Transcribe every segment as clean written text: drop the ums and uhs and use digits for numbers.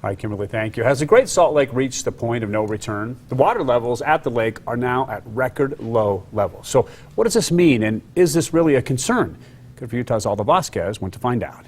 All right, Kimberly, thank you. Has the Great Salt Lake reached the point of no return? The water levels at the lake are now at record low levels. So what does this mean, and is this really a concern? Good for Utah's Aldo Vasquez went to find out.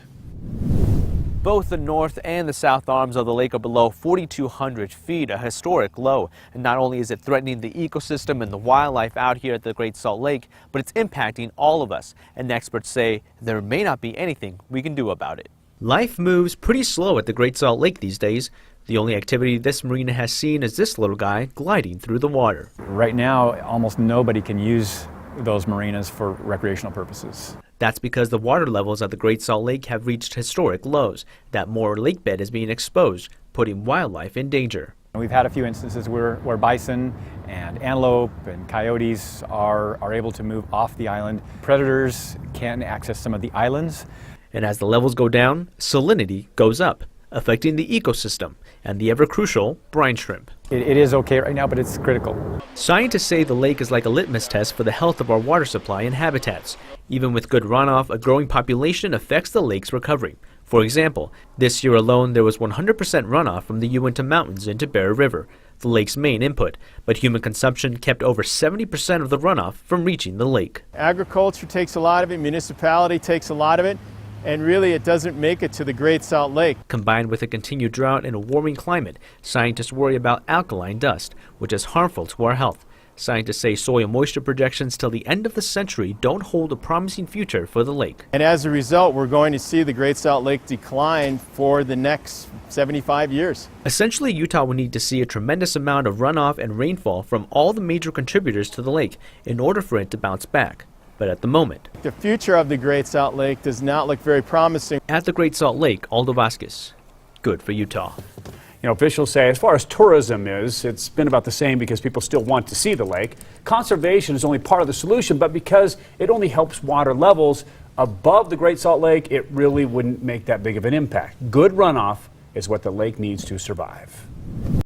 Both the north and the south arms of the lake are below 4,200 feet, a historic low. And not only is it threatening the ecosystem and the wildlife out here at the Great Salt Lake, but it's impacting all of us. And experts say there may not be anything we can do about it. Life moves pretty slow at the Great Salt Lake these days. The only activity this marina has seen is this little guy gliding through the water. Right now, almost nobody can use those marinas for recreational purposes. That's because the water levels at the Great Salt Lake have reached historic lows. That more lake bed is being exposed, putting wildlife in danger. We've had a few instances where bison and antelope and coyotes are able to move off the island. Predators can access some of the islands. And as the levels go down, salinity goes up, affecting the ecosystem and the ever-crucial brine shrimp. It is okay right now, but it's critical. Scientists say the lake is like a litmus test for the health of our water supply and habitats. Even with good runoff, a growing population affects the lake's recovery. For example, this year alone there was 100% runoff from the Uinta Mountains into Bear River, the lake's main input, but human consumption kept over 70% of the runoff from reaching the lake. Agriculture takes a lot of it, municipality takes a lot of it, and really it doesn't make it to the Great Salt Lake. Combined with a continued drought and a warming climate, scientists worry about alkaline dust, which is harmful to our health. Scientists say soil moisture projections till the end of the century don't hold a promising future for the lake. And as a result, we're going to see the Great Salt Lake decline for the next 75 years. Essentially, Utah will need to see a tremendous amount of runoff and rainfall from all the major contributors to the lake in order for it to bounce back. But at the moment, the future of the Great Salt Lake does not look very promising. At the Great Salt Lake, Aldo Vasquez, good for Utah. You know, officials say as far as tourism is, it's been about the same because people still want to see the lake. Conservation is only part of the solution, but because it only helps water levels above the Great Salt Lake, it really wouldn't make that big of an impact. Good runoff is what the lake needs to survive.